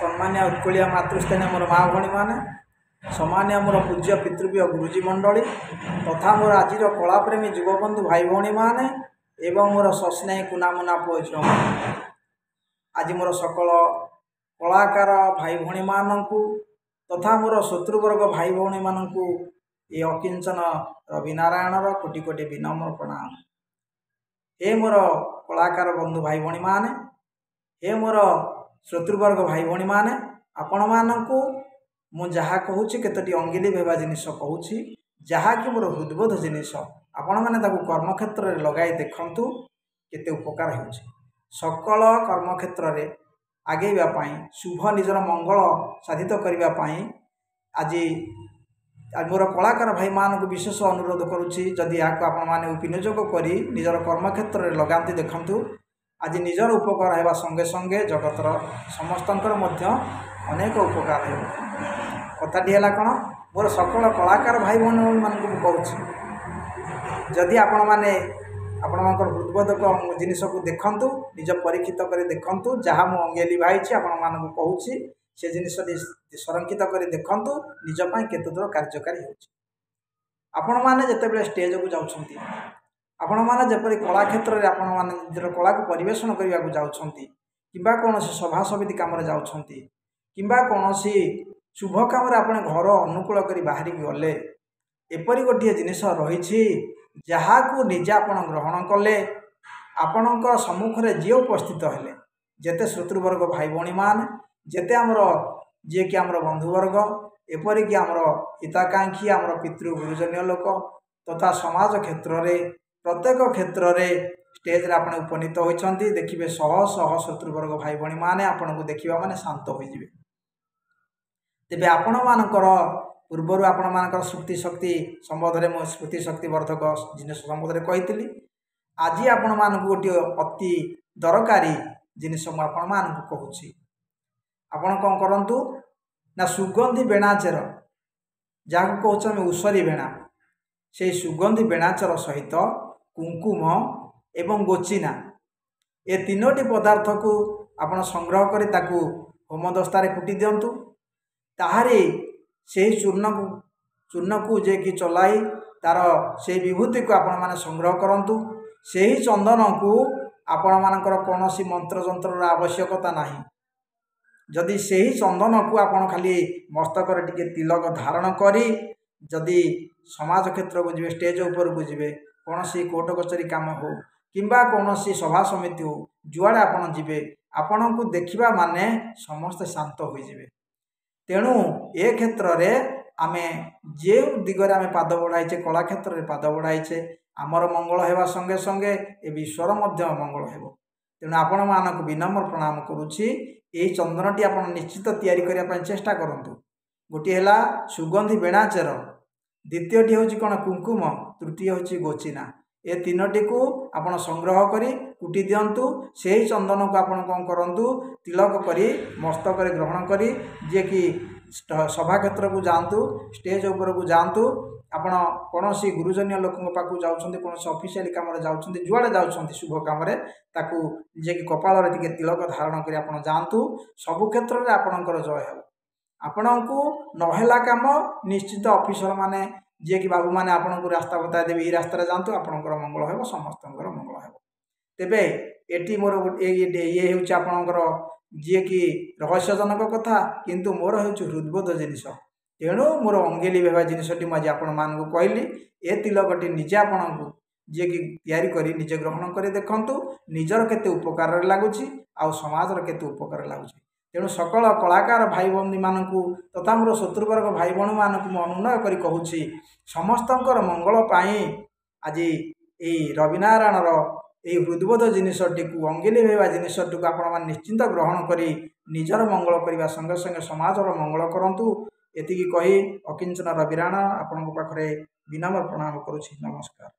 सम्मान्य उत्कलिया मातृस्थानीय मोर माँ भणी मैंने सम्मान्य मोर पूज्य पितृव्य गुरुजी मंडली तथा मोर आज कलाप्रेमी युवबंधु भाई भौणी मैंने एवं मोर सस्नेही कुनामुना पुओ झील मैंने आज मोर सकल कलाकार भाई भौणी मानू तथा मोर शत्रुवर्ग भाई भौणी मानू ये अकिंचन रविनारायण कोटि कोटि विनम्र प्रणाम। हे मोर कलाकार बंधु भाई भौणी मैंने हे मोर शत्रुवर्ग भाई भौणी मैंने आपण मानू मु जहाँ कहूँ केतोटी अंगिली भेबा जिनिस कहूँ जहाँकि मोर हृदबोध जिनिस आपण मैंने कर्मक्षेत्र में लगाई देखु केते उपकार हो सकल कर्मक्षेत्र में आगेवाई शुभ निजर मंगल साधित करने आज मोर कलाकार भाई मानक विशेष अनुरोध करुच्ची जदि यहाँ आपण मैंने विनियोग कर निजर कर्मक्षेत्र में लगाती देखु आज निजर उपकार होगा संगे संगे जगतर समस्तंकर अनेक उपकार हो कथाटी है कौन मोर सकल कलाकार भाई भौणी मानक कहूँ जदि आपण मैंने आपण हृदबोधक जिनस को देखु निज परीक्षित कर देखु जहाँ मु अंगे लिभाई आपण मानक कहूँ से जिनस संरक्षित कर देखु निजपाई केते दूर कार्यकारी होपण मैंने जिते स्टेज को जाऊँच आपण मैंने जपरी कला क्षेत्र में आपण मैंने निजर कला को परिवेशन करने को जाऊँच कि कौन सभा समिति कम जाऊँच कि कौन शुभ कम घर अनुकूल कर बाहर गले एपरी गोटे जिनिस रही जहाँ को निजे आप ग्रहण कले आपण सम्मुखें जी उपस्थित हेले जेते शत्रुवर्ग भाई भौणी मान जेते आमर जी कि आमर बंधुवर्ग एपरिक आमर हिताकांक्षी आमर पितृ गुरुजन्य लोक तथा समाज क्षेत्र में प्रत्येक क्षेत्र में स्टेज रे आपण उपनीत होती देखिए शह शह शत्रुवर्ग भाई भौणी मैंने आपन को देखा माने शांत हो तेबे आपण मानकर पूर्वर आपण मानकर स्मृति शक्ति संबंध में स्मृति शक्ति वर्धक जिनिस संबंध में कही आज आपण मानक गोटे अति दरकारी जिनिस आपण मानक कहूँ आपण कौन करूँ ना सुगंधी बेणाचर जहाँ कहूँ आम उसरी बेणा से सुगंधी बेणाचर सहित कुंकुम एवं गोचिना ए तीनोटी पदार्थ को आपण संग्रह कर होमदस्तार कुटी दिंतु ताहारी से चूर्ण को जे कि चलाई तार से विभूति को आपण माने संग्रह करंतु से ही चंदन को आपण मानकर कौन सी मंत्र जंत्र आवश्यकता नहीं जदि से ही चंदन को आपण खाली मस्तक टिके तिलक धारण करी जदि समाज क्षेत्र को जी स्टेज ऊपर को जी कौन सी कोर्ट कचेरी काम हो किंबा कौन सी सभा समिति हो जुआड़े आपण जी आपण को देखा माने समस्ते शांत हो तेणु ए क्षेत्र में आम जे दिगरे आम पाद बढ़ाइचे कला क्षेत्र में पाद बढ़ाइचे आमर मंगल होगा संगे संगे ए विश्वर मंगल हो तेणु आपण मानक विनम्र प्रणाम करुच्ची यही चंदनटी आप निश्चित तैयारी करने चेष्टा करूँ गोटे है सुगंधी बेणाचर द्वितीयटी हूँ कौन कुंकुम तृतीय हूँ गोचिना ए तीनोटी को आपण संग्रह करी कुटी दिंतु से ही चंदन को आपण कौन करूँ तिलक करी मस्तक ग्रहण करी जे कि सभा क्षेत्र को जातु स्टेज ऊपर को जातु आपण कौन सी गुरुजन्य लोक पाक जाऊँच कौन ऑफिशियल कम जाऊँच जुआड़े जाऊँच शुभ कम ताकू जे कि कपाल टिके तिलक धारण कर आप जातु सबु क्षेत्र में आपणकर जय हो आपण को नहेला काम निश्चित ऑफिसर माने जे कि बाबू मैंने आपन को रास्ता बता देवे ये रास्ता जातु आपणकर मंगल हो समस्त मंगल हो तेबे एटी मोर ये हूँ आपणकर जी कि रहस्यजनक कथा किंतु मोर हूँ हृदबोध जिनिस तेणु मोर अंगेली भेबा जिनसटी मुझे आपण मानक कहली ए तिलकटी निजे आपण को जी कि तैयारी करी निजे ग्रहण कर देखु निजर केते उपकार लगुच आउ समाजर केते उपकार लगुच तेणु सकल कलाकार भाई भौणी मानू तथा मोर शत्रुवर्ग भाई भौणी मानक अनुनय कर कहूँ समस्तंकर मंगल पाई आज ये रविनारायण ये हृदबोध जिनसटी को अंगिली भेबा जिनसटी को आपण निश्चिंत ग्रहण करी निजर मंगल करने संगे संगे समाजर मंगल करंतु एतिकी कही अकिंचन रविनारायण आपण पाखरे विनम्र प्रणाम करुछि। नमस्कार।